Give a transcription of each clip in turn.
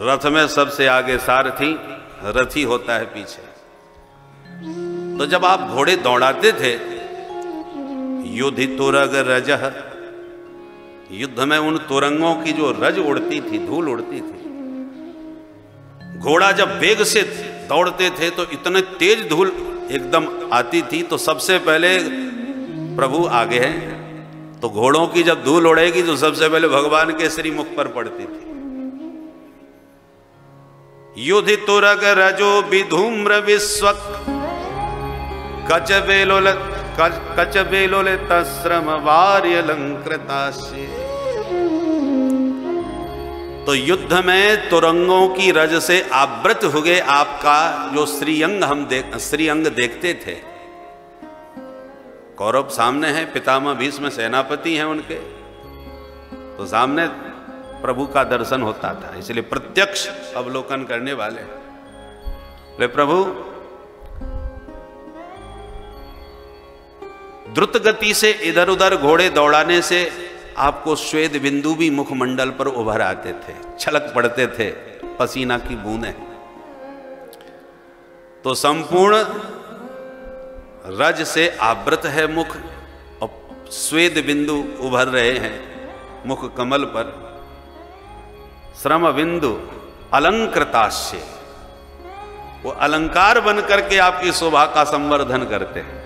रथ में सबसे आगे सारथी, रथी होता है पीछे। तो जब आप घोड़े दौड़ाते थे, युधि तुरग रजह, युद्ध में उन तुरंगों की जो रज उड़ती थी, धूल उड़ती थी, घोड़ा जब वेग से दौड़ते थे तो इतने तेज धूल एकदम आती थी, तो सबसे पहले प्रभु आगे हैं, तो घोड़ों की जब धूल उड़ेगी तो सबसे पहले भगवान के श्री मुख पर पड़ती थी। युधि तुरग रजो विधूम्र विश्वक कच बेलोलित श्रम वार्यलंकृतास्य। तो युद्ध में तुरंगों की रज से आवृत हो गए आपका जो श्रीअंग श्रीअंग देखते थे। कौरव सामने हैं, पितामह भीष्म सेनापति हैं उनके, तो सामने प्रभु का दर्शन होता था, इसलिए प्रत्यक्ष अवलोकन करने वाले। ले प्रभु द्रुत गति से इधर उधर घोड़े दौड़ाने से आपको श्वेत बिंदु भी मुखमंडल पर उभर आते थे, छलक पड़ते थे पसीना की बूंदें। तो संपूर्ण रज से आवृत है मुख और श्वेत बिंदु उभर रहे हैं मुख कमल पर। श्रम बिंदु अलंकृतास्य, वो अलंकार बन करके आपकी शोभा का संवर्धन करते हैं।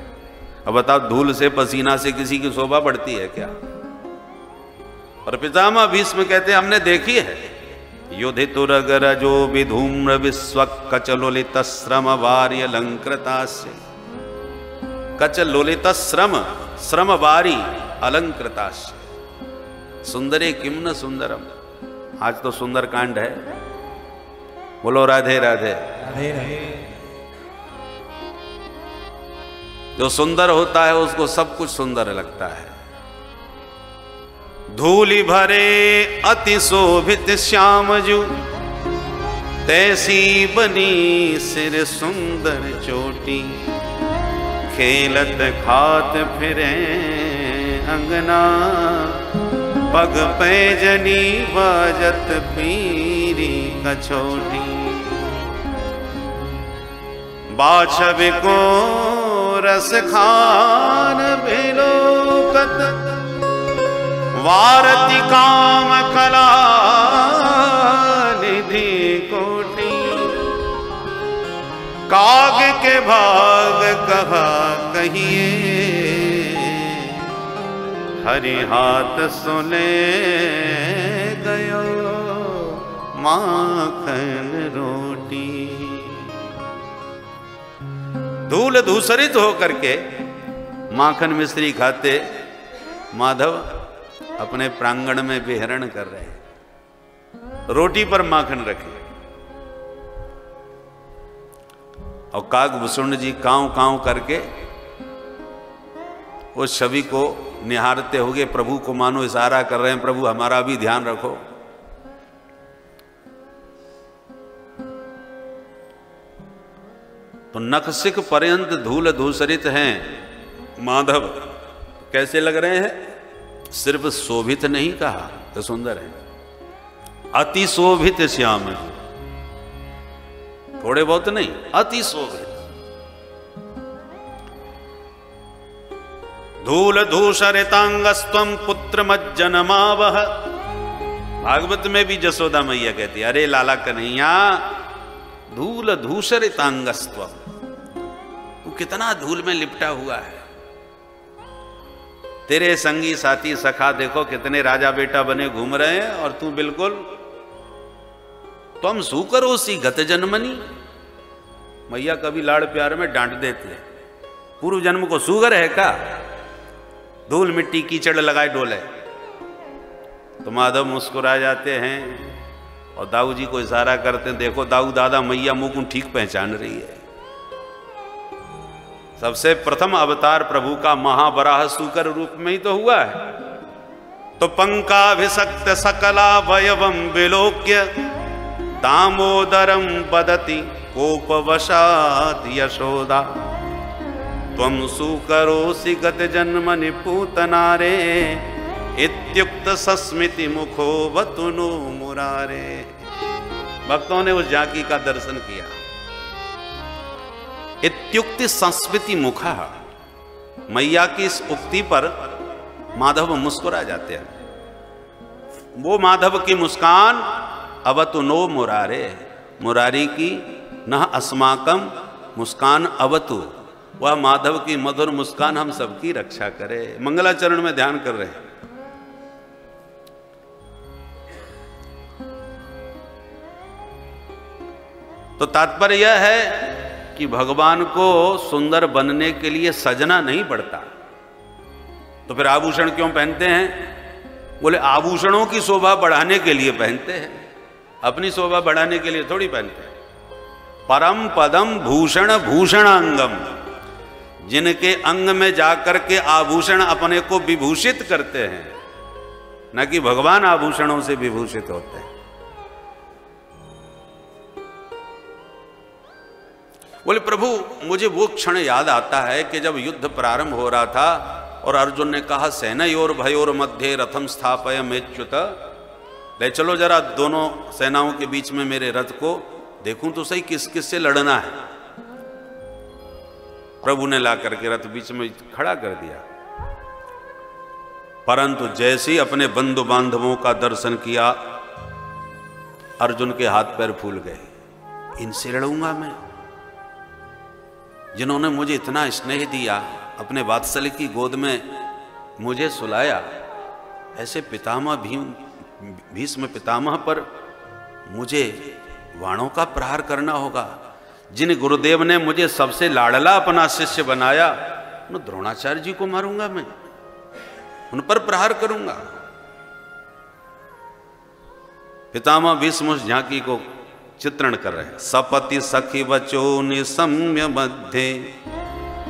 अब बताओ, धूल से पसीना से किसी की शोभा बढ़ती है क्या? और पितामह भीष्म कहते हैं हमने देखी है। युधि तुरग रजो विधूम्र विश्वक कचलोलित श्रम वार्यलंकृतास्य। कच लोलित श्रम, श्रम वारी अलंकृतास्य। सुंदरे किम न सुंदरम। आज तो सुंदर कांड है, बोलो राधे राधे। राधे राधे। जो सुंदर होता है उसको सब कुछ सुंदर लगता है। धूलि भरे अति शोभित श्यामजू, तैसी बनी सिर सुंदर चोटी। खेलत खात फिरे अंगना, पग पैजनी बाजत पीरी कछोटी। बाछव को रस खान बिलोकत, वारति काम कला निधि कोटि। काग के भाग कहा कहिए, हरि हाथ सुने गयो माखन रोटी। धूल धूसरित होकर के माखन मिश्री खाते माधव अपने प्रांगण में विहरण कर रहे हैं। रोटी पर माखन रखे और कागभूषण जी कांव कांव करके उस छवि को निहारते हुए प्रभु को मानो इशारा कर रहे हैं, प्रभु हमारा भी ध्यान रखो। तो नखशिख पर्यंत धूल धूसरित हैं माधव। कैसे लग रहे हैं? सिर्फ शोभित नहीं कहा तो सुंदर है, अति शोभित श्याम। थोड़े बहुत नहीं, अति शोभित। धूल धूसरितांगस्त्वं पुत्र मज्जनमावह। भागवत में भी जसोदा मैया कहती है, अरे लाला कन्हैया, धूल धूसरितांगस्त्वं, तू कितना धूल में लिपटा हुआ है। तेरे संगी साथी सखा देखो कितने राजा बेटा बने घूम रहे हैं, और तू बिल्कुल तुम सुकरोसी गत जन्मनी। मैया कभी लाड़ प्यार में डांट देती है, पूर्व जन्म को सुगर है का? धूल मिट्टी कीचड़ लगाए डोले। तो माधव मुस्कुरा जाते हैं और दाऊ जी को इशारा करते हैं, देखो दाऊ दादा मैया मुंह को ठीक पहचान रही है। सबसे प्रथम अवतार प्रभु का महावराह सूकर रूप में ही तो हुआ है। तो पंकाभिषक्त सकला वयवम विलोक्य, दामोदरम बदति कोपवशात यशोदा। त्वं सुकरोसि गत जन्म निपूतनारे, इत्युक्त सस्मिति मुखो वतुनो मुरारे। भक्तों ने उस झांकी का दर्शन किया। इत्युक्ति संस्कृति मुखा, मैया की इस उक्ति पर माधव मुस्कुरा जाते हैं। वो माधव की मुस्कान अवतु नो मुरारे, मुरारी की न अस्माकम मुस्कान अवतु, वह माधव की मधुर मुस्कान हम सबकी रक्षा करे। मंगलाचरण में ध्यान कर रहे हैं। तो तात्पर्य यह है कि भगवान को सुंदर बनने के लिए सजना नहीं पड़ता। तो फिर आभूषण क्यों पहनते हैं? बोले आभूषणों की शोभा बढ़ाने के लिए पहनते हैं, अपनी शोभा बढ़ाने के लिए थोड़ी पहनते हैं। परम पदम भूषण भूषणांगम, जिनके अंग में जाकर के आभूषण अपने को विभूषित करते हैं, न कि भगवान आभूषणों से विभूषित होते हैं। बोले प्रभु मुझे वो क्षण याद आता है कि जब युद्ध प्रारंभ हो रहा था और अर्जुन ने कहा सेनयोर भयोर मध्य रथम स्थापय मेच्युत, ले चलो जरा दोनों सेनाओं के बीच में मेरे रथ को देखूं तो सही किस किस से लड़ना है। प्रभु ने ला करके रथ बीच में खड़ा कर दिया, परंतु जैसे ही अपने बंधु बांधवों का दर्शन किया अर्जुन के हाथ पैर फूल गए। इनसे लड़ूंगा मैं, जिन्होंने मुझे इतना स्नेह दिया, अपने वात्सल्य की गोद में मुझे सुलाया, ऐसे पितामह भीष्म पितामह पर मुझे वाणों का प्रहार करना होगा। जिन गुरुदेव ने मुझे सबसे लाडला अपना शिष्य बनाया, उन द्रोणाचार्य जी को मारूंगा मैं, उन पर प्रहार करूंगा। पितामह भीष्म उस झांकी को चित्रण कर रहे हैं। सपति सखी वचो निसम्य मध्य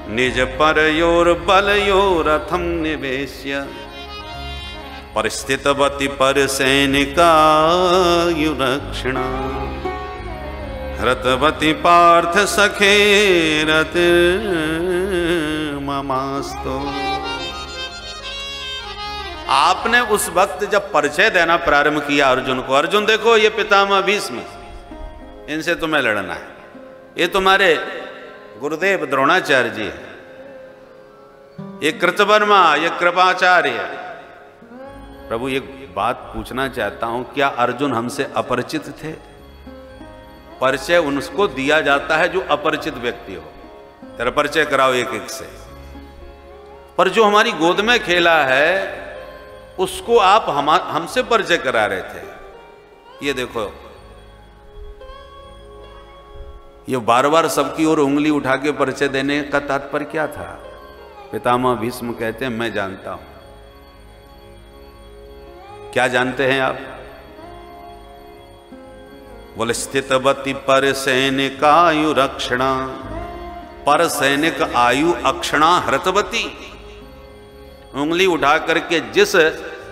निज परयोर बलयोर रथम निवेश्य परिस्थितवती पर सैनिका युरक्षणा रतवती पार्थ सखे रत ममास्तो। आपने उस वक्त जब परिचय देना प्रारंभ किया अर्जुन को, अर्जुन देखो ये पितामह भीष्म, इनसे तुम्हें लड़ना है, ये तुम्हारे गुरुदेव द्रोणाचार्य जी है, ये कृतवर्मा, ये कृपाचार्य। प्रभु एक बात पूछना चाहता हूं, क्या अर्जुन हमसे अपरिचित थे? परिचय उनको दिया जाता है जो अपरिचित व्यक्ति हो, तेरा परिचय कराओ एक एक से। पर जो हमारी गोद में खेला है उसको आप हमसे परिचय करा रहे थे। ये देखो, ये बार बार सबकी ओर उंगली उठा के परिचय देने का तात्पर्य क्या था? पितामह भीष्म कहते हैं मैं जानता हूं। क्या जानते हैं आप? बोले स्थितवती पर सैनिक आयु रक्षणा, पर सैनिक आयु अक्षणा हृतवती। उंगली उठा करके जिस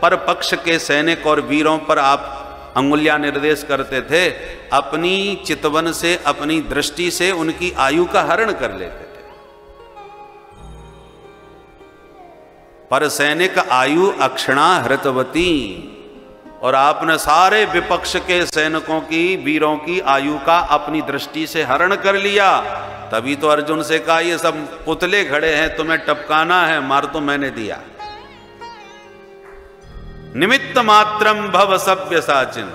पर पक्ष के सैनिक और वीरों पर आप अंगुलियां निर्देश करते थे, अपनी चितवन से, अपनी दृष्टि से उनकी आयु का हरण कर लेते थे। पर सैनिक आयु अक्षणा हृतवती, और आपने सारे विपक्ष के सैनिकों की, वीरों की आयु का अपनी दृष्टि से हरण कर लिया। तभी तो अर्जुन से कहा ये सब पुतले खड़े हैं, तुम्हें टपकाना है, मार तो मैंने दिया। निमित्त मात्रम भव सभ्य साचिन,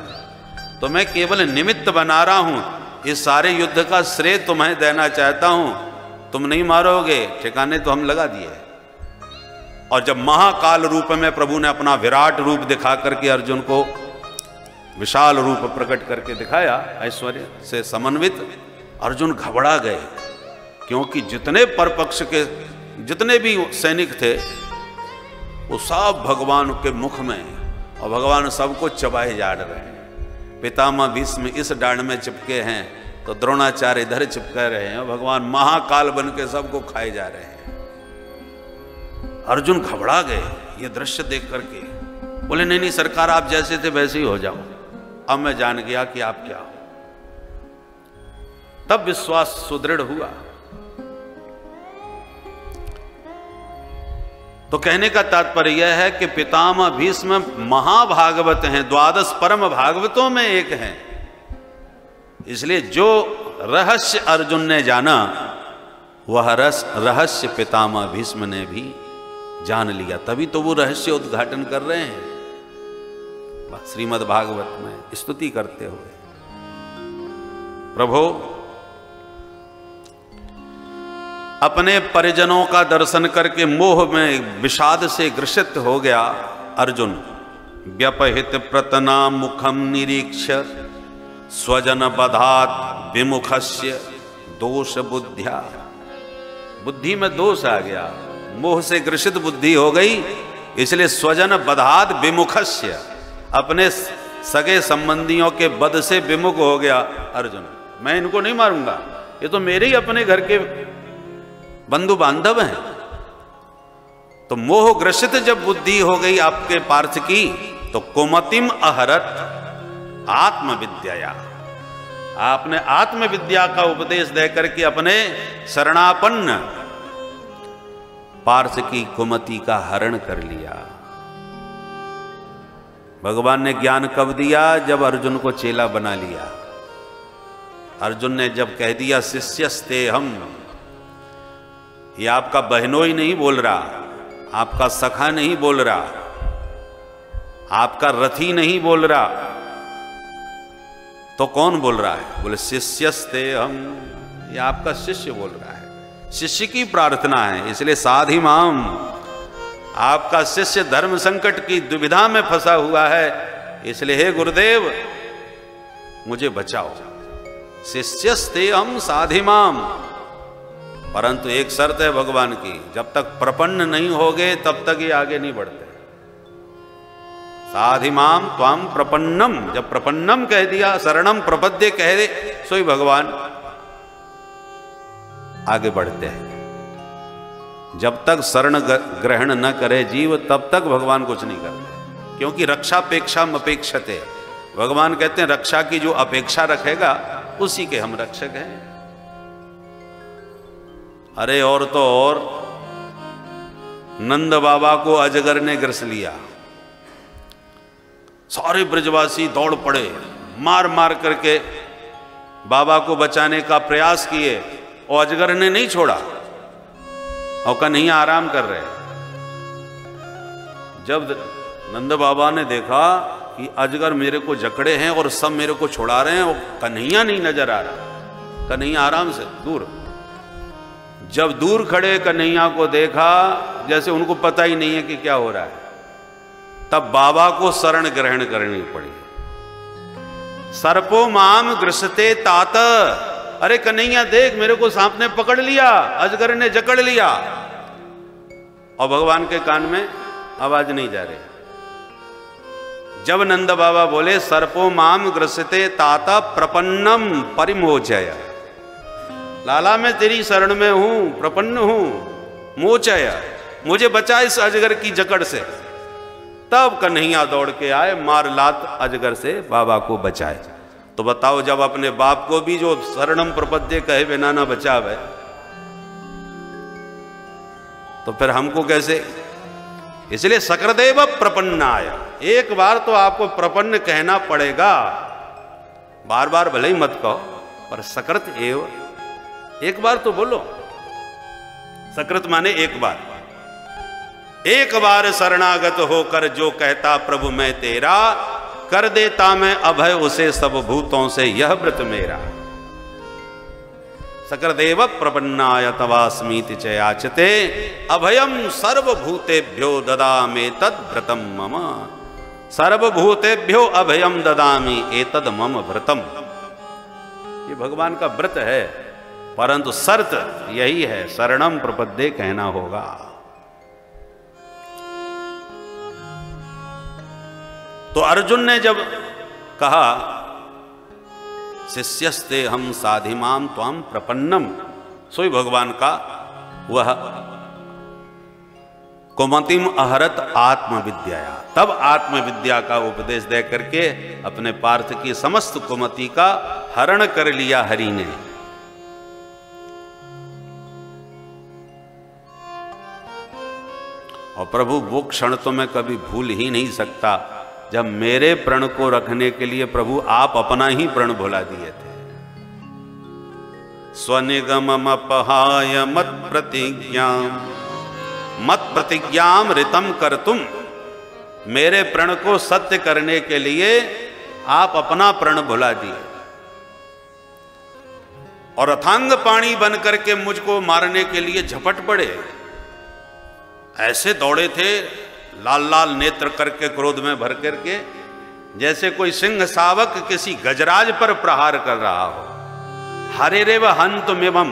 तो मैं केवल निमित्त बना रहा हूं, इस सारे युद्ध का श्रेय तुम्हें देना चाहता हूं। तुम नहीं मारोगे, ठिकाने तो हम लगा दिए। और जब महाकाल रूप में प्रभु ने अपना विराट रूप दिखा करके अर्जुन को विशाल रूप प्रकट करके दिखाया, ऐश्वर्य से समन्वित, अर्जुन घबरा गए, क्योंकि जितने परपक्ष के जितने भी सैनिक थे वो सब भगवान के मुख में, और भगवान सबको चबाए जा रहे हैं। पितामह भीष्म इस डांड में चिपके हैं तो द्रोणाचार्य इधर चिपके रहे हैं, और भगवान महाकाल बन के सबको खाए जा रहे हैं। अर्जुन घबरा गए ये दृश्य देख करके, बोले नहीं नहीं सरकार, आप जैसे थे वैसे ही हो जाओ, अब मैं जान गया कि आप क्या हो। तब विश्वास सुदृढ़ हुआ। तो कहने का तात्पर्य यह है कि पितामह भीष्म महाभागवत हैं, द्वादश परम भागवतों में एक हैं। इसलिए जो रहस्य अर्जुन ने जाना वह रहस्य पितामह भीष्म ने भी जान लिया, तभी तो वो रहस्य उद्घाटन कर रहे हैं श्रीमद् भागवत में स्तुति करते हुए। प्रभु अपने परिजनों का दर्शन करके मोह में विषाद से ग्रसित हो गया अर्जुन। व्यपहित प्रतना मुखम निरीक्ष्य स्वजन बधात विमुखस्य दोष बुद्ध्या। बुद्धि में दोष आ गया, मोह से ग्रसित बुद्धि हो गई, इसलिए स्वजन बधात विमुखस्य, अपने सगे संबंधियों के वध से विमुख हो गया अर्जुन। मैं इनको नहीं मारूंगा, ये तो मेरे ही अपने घर के बंधु बांधव हैं। तो मोह ग्रसित जब बुद्धि हो गई आपके पार्थ की, तो कुमतिम अहरत आत्मविद्या, आपने आत्मविद्या का उपदेश देकर के अपने शरणापन्न पार्थ की कुमति का हरण कर लिया। भगवान ने ज्ञान कब दिया? जब अर्जुन को चेला बना लिया। अर्जुन ने जब कह दिया शिष्यस्ते हम, ये आपका बहनोई नहीं बोल रहा, आपका सखा नहीं बोल रहा, आपका रथी नहीं बोल रहा, तो कौन बोल रहा है? बोले शिष्यस्ते हम, ये आपका शिष्य बोल रहा है। शिष्य की प्रार्थना है, इसलिए साधि माम, आपका शिष्य धर्म संकट की दुविधा में फंसा हुआ है, इसलिए हे गुरुदेव मुझे बचाओ। शिष्यस्ते हम साधि माम, परंतु एक शर्त है भगवान की, जब तक प्रपन्न नहीं होगे तब तक ये आगे नहीं बढ़ते। साधिमाम त्वाम प्रपन्नम, जब प्रपन्नम कह दिया, शरणम प्रपद्ये कह दे, सोई भगवान आगे बढ़ते हैं। जब तक शरण ग्रहण न करे जीव, तब तक भगवान कुछ नहीं करते, क्योंकि रक्षापेक्षा अपेक्षते, भगवान कहते हैं रक्षा की जो अपेक्षा रखेगा उसी के हम रक्षक हैं। अरे और तो और नंद बाबा को अजगर ने ग्रस लिया, सारे ब्रजवासी दौड़ पड़े, मार मार करके बाबा को बचाने का प्रयास किए, और अजगर ने नहीं छोड़ा, और कन्हैया आराम कर रहे। जब नंद बाबा ने देखा कि अजगर मेरे को जकड़े हैं और सब मेरे को छुड़ा रहे हैं, और कन्हैया नहीं नजर आ रहा, कन्हैया आराम से दूर। जब दूर खड़े कन्हैया को देखा, जैसे उनको पता ही नहीं है कि क्या हो रहा है, तब बाबा को शरण ग्रहण करनी पड़ी। सर्पो माम ग्रसते तात, अरे कन्हैया देख मेरे को सांप ने पकड़ लिया, अजगर ने जकड़ लिया, और भगवान के कान में आवाज नहीं जा रही। जब नंद बाबा बोले सर्पो माम ग्रसते तात प्रपन्नम परिमोचय, लाला मैं तेरी शरण में हूं, प्रपन्न हूं, मोचय, मुझे बचा इस अजगर की जकड़ से। तब कन्हैया दौड़ के आए, मार लात अजगर से बाबा को बचाए। तो बताओ, जब अपने बाप को भी जो शरणम प्रपद्ये कहे बिना ना बचावे, तो फिर हमको कैसे? इसलिए सकृदेव प्रपन्नाय, एक बार तो आपको प्रपन्न कहना पड़ेगा, बार बार भले ही मत कहो, पर सकृत एव, एक बार तो बोलो। सकृत माने एक बार, एक बार शरणागत होकर जो कहता प्रभु मैं तेरा, कर देता मैं अभय उसे सब भूतों से यह व्रत मेरा। सकृदेव प्रपन्नाय तवास्मीति च याचते, अभयम सर्वभूतेभ्यो ददामि तद व्रतम मम, सर्वभूतेभ्यो अभयम ददामि एतद मम व्रतम। ये भगवान का व्रत है, परंतु शर्त यही है, शरणम प्रपद्ये कहना होगा। तो अर्जुन ने जब कहा शिष्यस्ते हम साधिमाम त्वाम प्रपन्नम, सोई भगवान का वह कुमतिम अहरत आत्मविद्या, तब आत्मविद्या का उपदेश दे करके अपने पार्थ की समस्त कुमति का हरण कर लिया हरि ने। और प्रभु वो क्षण तो मैं कभी भूल ही नहीं सकता, जब मेरे प्रण को रखने के लिए प्रभु आप अपना ही प्रण भुला दिए थे। स्वनिगममपहाय मत प्रतिज्ञाम ऋतम कर्तुम। मेरे प्रण को सत्य करने के लिए आप अपना प्रण भुला दिए और अथांग पाणी बन करके मुझको मारने के लिए झपट पड़े। ऐसे दौड़े थे लाल लाल नेत्र करके, क्रोध में भर करके, जैसे कोई सिंह शावक किसी गजराज पर प्रहार कर रहा हो। हरिरेव हंतुमिवम,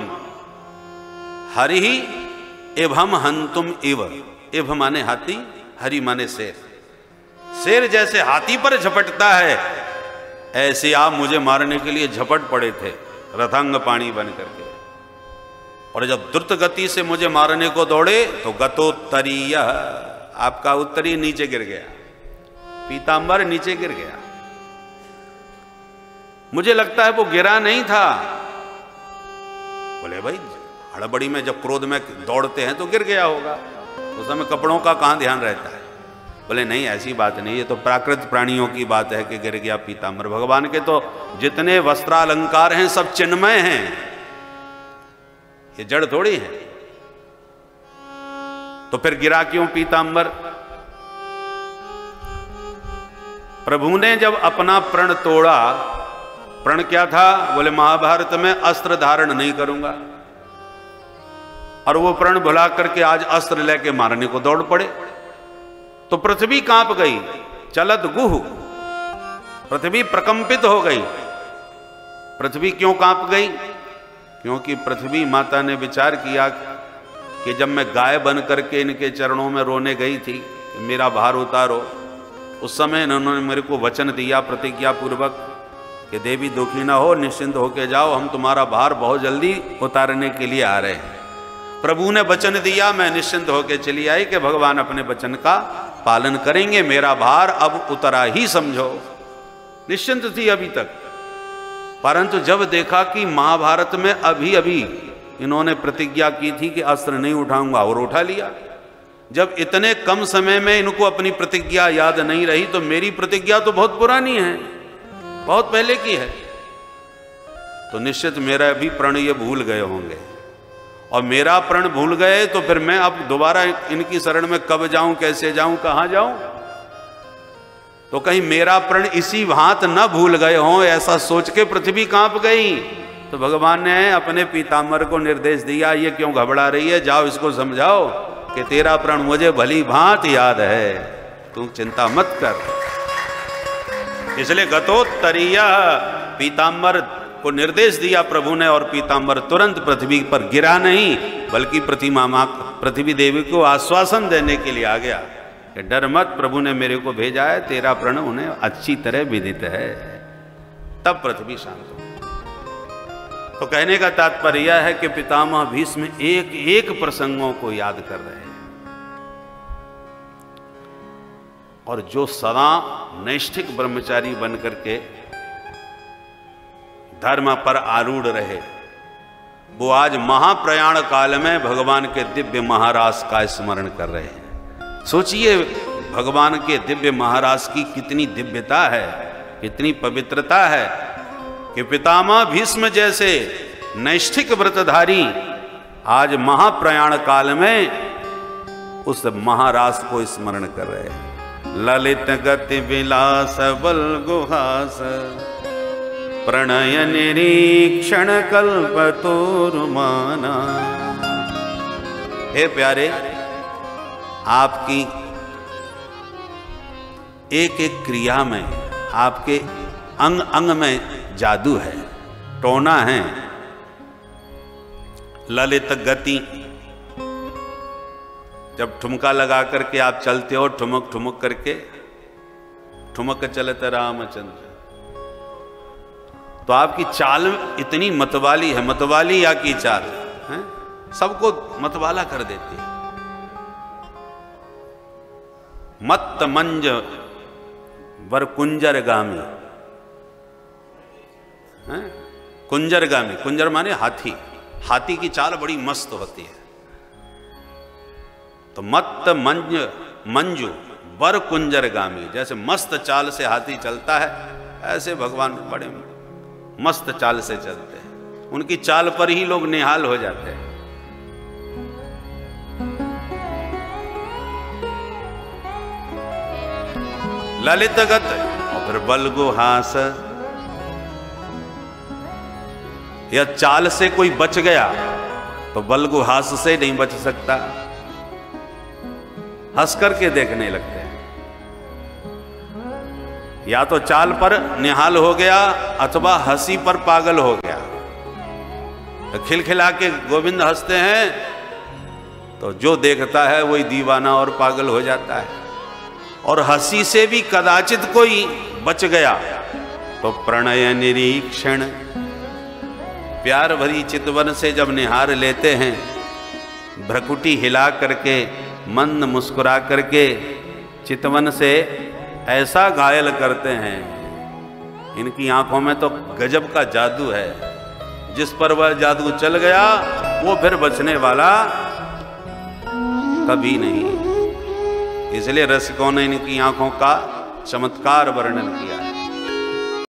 हरि एवं हंतुम इव। इव माने हाथी, हरि माने शेर। शेर जैसे हाथी पर झपटता है, ऐसे आप मुझे मारने के लिए झपट पड़े थे रथांग पाणी बन करके। और जब द्रुत गति से मुझे मारने को दौड़े तो गतोत्तरीय, आपका उत्तरी नीचे गिर गया, पीतांबर नीचे गिर गया। मुझे लगता है वो गिरा नहीं था। बोले भाई हड़बड़ी में जब क्रोध में दौड़ते हैं तो गिर गया होगा, उस समय कपड़ों का कहां ध्यान रहता है। बोले नहीं, ऐसी बात नहीं, ये तो प्राकृत प्राणियों की बात है कि गिर गया पीतांबर। भगवान के तो जितने वस्त्रालंकार हैं सब चिन्मय हैं, ये जड़ थोड़ी है। तो फिर गिरा क्यों पीतांबर? प्रभु ने जब अपना प्रण तोड़ा, प्रण क्या था? बोले महाभारत में अस्त्र धारण नहीं करूंगा, और वो प्रण भुला करके आज अस्त्र लेके मारने को दौड़ पड़े। तो पृथ्वी कांप गई, चलत गुह, पृथ्वी प्रकंपित हो गई। पृथ्वी क्यों कांप गई? क्योंकि पृथ्वी माता ने विचार किया कि जब मैं गाय बन करके इनके चरणों में रोने गई थी कि मेरा भार उतारो, उस समय इन्होंने मेरे को वचन दिया प्रतिज्ञा पूर्वक कि देवी दुखी ना हो, निश्चिंत होके जाओ, हम तुम्हारा भार बहुत जल्दी उतारने के लिए आ रहे हैं। प्रभु ने वचन दिया, मैं निश्चिंत होके चली आई कि भगवान अपने वचन का पालन करेंगे, मेरा भार अब उतरा ही समझो। निश्चिंत थी अभी तक, परंतु जब देखा कि महाभारत में अभी अभी इन्होंने प्रतिज्ञा की थी कि अस्त्र नहीं उठाऊंगा और उठा लिया, जब इतने कम समय में इनको अपनी प्रतिज्ञा याद नहीं रही, तो मेरी प्रतिज्ञा तो बहुत पुरानी है, बहुत पहले की है, तो निश्चित मेरा भी प्रण ये भूल गए होंगे। और मेरा प्रण भूल गए तो फिर मैं अब दोबारा इनकी शरण में कब जाऊं, कैसे जाऊं, कहां जाऊं? तो कहीं मेरा प्रण इसी भांत न भूल गए हों, ऐसा सोच के पृथ्वी कांप गई। तो भगवान ने अपने पीतांबर को निर्देश दिया, ये क्यों घबरा रही है, जाओ इसको समझाओ कि तेरा प्रण मुझे भली भांत याद है, तू चिंता मत कर। इसलिए गतोत्तरीय पीतांबर को निर्देश दिया प्रभु ने, और पीतांबर तुरंत पृथ्वी पर गिरा नहीं, बल्कि पृथ्वी देवी को आश्वासन देने के लिए आ गया कि डर मत, प्रभु ने मेरे को भेजा है, तेरा प्रण उन्हें अच्छी तरह विदित है। तब पृथ्वी शांत हो। तो कहने का तात्पर्य यह है कि पितामह भीष्म एक एक प्रसंगों को याद कर रहे हैं, और जो सदा नैष्ठिक ब्रह्मचारी बन करके धर्म पर आरूढ़ रहे, वो आज महाप्रयाण काल में भगवान के दिव्य महाराज का स्मरण कर रहे हैं। सोचिए भगवान के दिव्य महाराज की कितनी दिव्यता है, कितनी पवित्रता है कि पितामह भीष्म जैसे नैष्ठिक व्रतधारी आज महाप्रयाण काल में उस महाराज को स्मरण कर रहे हैं। ललित गति विलास बल गुहास प्रणय निरीक्षण कल्पतोरुमाना। हे प्यारे, आपकी एक एक क्रिया में, आपके अंग अंग में जादू है, टोना है। ललित गति, जब ठुमका लगा करके आप चलते हो, ठुमक ठुमक करके, ठुमक चलते रामचंद्र, तो आपकी चाल इतनी मतवाली है, मतवाली या की चाल है, सबको मतवाला कर देती है। मत मंज वर कुंजर गामी, कुंजर गामी, कुंजर माने हाथी, हाथी की चाल बड़ी मस्त होती है। तो मत मंज मंजू वर कुंजर गामी, जैसे मस्त चाल से हाथी चलता है, ऐसे भगवान बड़े मस्त चाल से चलते हैं। उनकी चाल पर ही लोग निहाल हो जाते हैं। ललित गत और फिर बलगु हास, या चाल से कोई बच गया तो बलगु हास से नहीं बच सकता, हंस करके देखने लगते हैं। या तो चाल पर निहाल हो गया अथवा हंसी पर पागल हो गया। तो खिलखिला के गोविंद हंसते हैं तो जो देखता है वही दीवाना और पागल हो जाता है। और हंसी से भी कदाचित कोई बच गया तो प्रणय निरीक्षण, प्यार भरी चितवन से जब निहार लेते हैं, भ्रकुटी हिला करके मंद मुस्कुरा करके चितवन से ऐसा घायल करते हैं, इनकी आंखों में तो गजब का जादू है। जिस पर वह जादू चल गया वो फिर बचने वाला कभी नहीं। इसलिए रसिकों ने इनकी आंखों का चमत्कार वर्णन किया है।